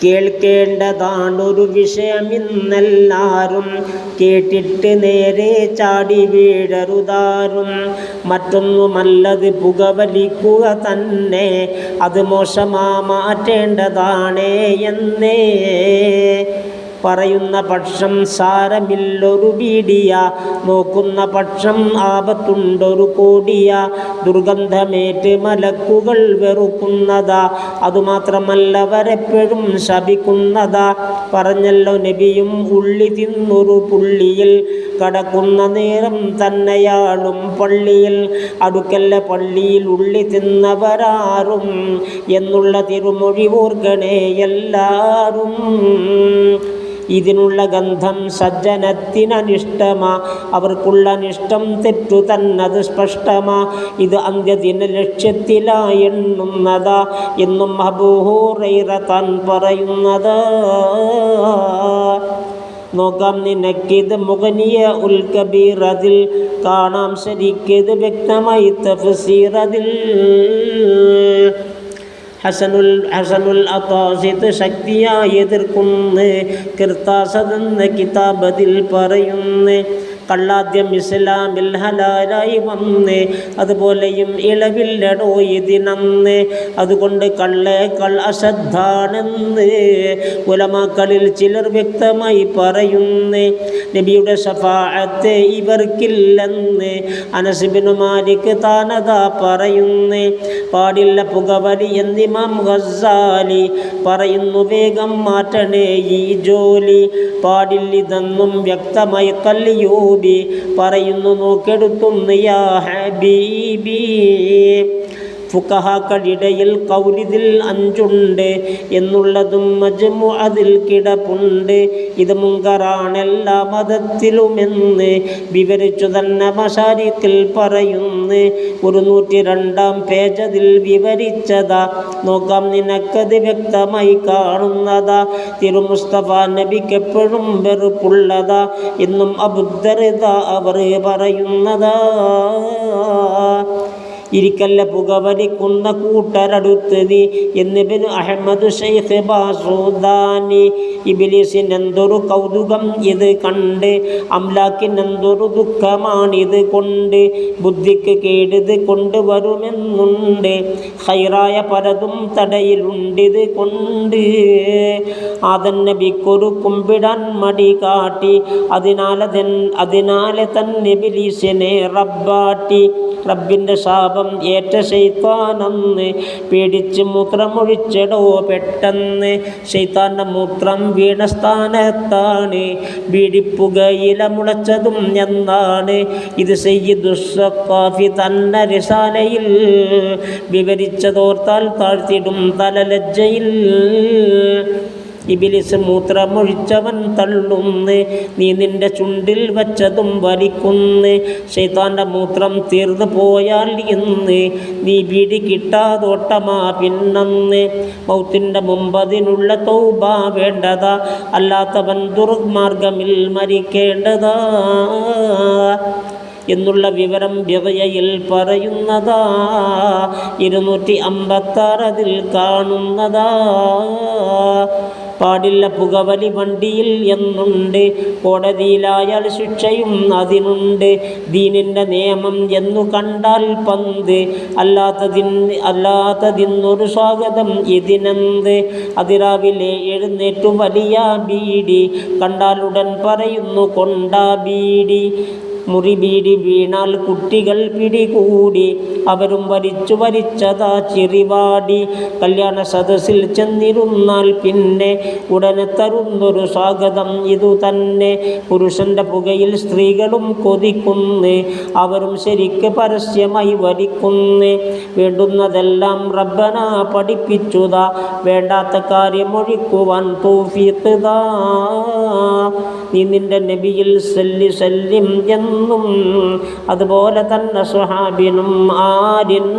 കേൾക്കേണ്ടതാണൊരു വിഷയമിന്നെല്ലാരും, കേട്ടിട്ട് നേരെ ചാടി വീഴരുതാരും. മറ്റൊന്നുമല്ലത് പുകവലിക്കുക തന്നെ, അത് മോശമാ മാറ്റേണ്ടതാണേ എന്നേ. പറയുന്ന പക്ഷം സാരമില്ലൊരു ബീഡിയ, നോക്കുന്ന പക്ഷം ആപത്തുണ്ടൊരു കോടിയ. ദുർഗന്ധമേറ്റ് മലക്കുകൾ വെറുക്കുന്നതാ, അതുമാത്രമല്ലവരെപ്പോഴും ശപിക്കുന്നതാ. പറഞ്ഞല്ലോ നബിയും ഉള്ളി തിന്നൊരു പുള്ളിയിൽ കടക്കുന്ന നേരം തന്നെയാളും പള്ളിയിൽ. അടുക്കല്ല പള്ളിയിൽ ഉള്ളി തിന്നവരാരും എന്നുള്ള തിരുമൊഴി ഓർക്കണേ എല്ലാരും. ഇതിനുള്ള ഗന്ധം സജ്ജനത്തിനനിഷ്ടമാ, അവർക്കുള്ള അനിഷ്ടം തെറ്റു തന്നത് സ്പഷ്ടമാ. ഇത് അന്ത്യദിന ലക്ഷ്യത്തിലായി എണ്ണുന്നതാ എന്നും അബൂ ഹുറൈറ താൻ പറയുന്നതാ. നോക്കാം നിനക്കിത് മുഗനിയ ഉൽ കബീർ, അതിൽ കാണാം ശരിക്കിത് വ്യക്തമായി തഫ്സീർ. അതിൽ ഹസനുൽ അത്താസിദ് ശക്തിയായി എതിർക്കുന്ന്, കിർത്താസതെന്ന കിതാബതിൽ പറയുന്നു. കള്ളാദ്യം ഇസ്ലാമിൽ ഹലാലായി വന്ന്, അതുപോലെയും ഇളവില്ലടോ ഇതിനന്ന്. അതുകൊണ്ട് കള്ളേക്കൾ അശ്രദ്ധാണെന്ന് ഉലമാക്കളിൽ ചിലർ വ്യക്തമായി പറയുന്നു. നബിയുടെ ശഫാഅത്ത് ഇവർക്കില്ലെന്ന് അനസ് ഇബ്നു മാലിക് താനതാ പറയുന്നു. പാടില്ല പുകവലി എന്നിമാം ഗസ്സാലി പറയുന്നു, വേഗം മാറ്റണേ ഈ ജോലി. പാടില്ലിതെന്നും വ്യക്തമായി കല്ലിയൂബി പറയുന്നു, നോക്കെടുത്തുന്നു യാ ഹബീബി. ഫുഖഹാക്കളിടയിൽ കൗലിതിൽ 5 ഉണ്ട് എന്നുള്ളതും മജ്മു അതിൽ കിടപ്പുണ്ട്. ഇത് മുങ്കറാണെല്ലാ മതത്തിലുമെന്ന് വിവരിച്ചു തന്നെ മശാരിക്കിൽ പറയുന്നു. 102 പേജതിൽ വിവരിച്ചതാ, നോക്കാം നിനക്കത് വ്യക്തമായി കാണുന്നതാ. തിരുമുസ്തഫ നബിക്കെപ്പോഴും വെറുപ്പുള്ളതാ എന്നും അബൂദർദ അവർ പറയുന്നതാ. ഇരിക്കല്ല പുകവലിക്കുന്ന കൂട്ടരടുത്ത് നീ എന്നിബിന് അഹമ്മദ് ശൈഖ് ബാസൂദാനി. ഇബ്ലീസിനെന്തൊരു കൗതുകം ഇത് കണ്ട്, അംലാക്കിനെന്തൊരു ദുഃഖമാണിത് കൊണ്ട്. ബുദ്ധിക്ക് കേടിത് കൊണ്ടുവരുമെന്നുണ്ട്, ഹൈറായ പലതും തടയിലുണ്ടിത് കൊണ്ട്. ആദം നബിക്കൊരു കുമ്പിടാൻ മടി കാട്ടി, അതിനാലെ തന്നെ ഇബ്ലീസിനെ റബ്ബാട്ടി. റബ്ബിൻ്റെ ശാപം ഏറ്റ ശൈത്താനെന്ന് പേടിച്ച് മൂത്രമൊഴിച്ചടോ പെട്ടെന്ന്. ശൈത്താൻ്റെ മൂത്രം വീണ സ്ഥാനത്താണ് ബീഡിപ്പുകയില മുളച്ചതും എന്നാണ്. ഇത് സയ്യിദു സഖാഫി തന്ന റിസാലയിൽ വിവരിച്ചതോർത്താൽ താഴ്ത്തിടും തലലജ്ജയിൽ. ഇബ്ലീസ് മൂത്രമൊഴിച്ചവൻ തള്ളുന്ന്, നീ നിന്റെ ചുണ്ടിൽ വച്ചതും വലിക്കുന്ന്. ശൈത്താൻ്റെ മൂത്രം തീർന്നു പോയാൽ ഇന്ന് നീ ബീഡി കിട്ടാതോട്ടമാ പിന്നന്ന്. മൗത്തിൻ്റെ മുമ്പതിനുള്ള തൗബ വേണ്ടതാ, അല്ലാത്തവൻ ദുർമാർഗമിൽ മരിക്കേണ്ടതാ എന്നുള്ള വിവരം ബിദഅയിൽ പറയുന്നതാ. 256 അതിൽ കാണുന്നതാ. പാടില്ല പുകവലി വണ്ടിയിൽ എന്നുണ്ട്, കോടതിയിലായാൽ ശിക്ഷയും അതിനുണ്ട്. ദീനിൻ്റെ നിയമം എന്നു കണ്ടാൽ പന്ത്, അല്ലാത്തതിന്നൊരു സ്വാഗതം ഇതിനെന്ത്. അതിരാവിലെ എഴുന്നേറ്റു വലിയ ബീഡി കണ്ടാലുടൻ പറയുന്നു കൊണ്ടാ ബീഡി. മുറിബീഡി വീണാൽ കുട്ടികൾ പിടികൂടി, അവരും വലിച്ചതാ ചിറിവാടി. കല്യാണ സദസ്സിൽ ചെന്നിരുന്നാൽ പിന്നെ ഉടനെ തരുന്നൊരു സ്വാഗതം ഇതു തന്നെ. പുരുഷൻ്റെ പുകയിൽ സ്ത്രീകളും കൊതിക്കുന്നു, അവരും ശരിക്ക് പരസ്യമായി വലിക്കുന്നു. വേണ്ടുന്നതെല്ലാം റബ്ബന പഠിപ്പിച്ചുതാ, വേണ്ടാത്ത കാര്യം ഒഴിക്കുവാൻ തൗഫീഖ് താ. നീ നിന്റെ നബിയിൽ സല്ലിം എന്നും അതുപോലെ തന്നെ സ്വഹാബിനും ആരിനും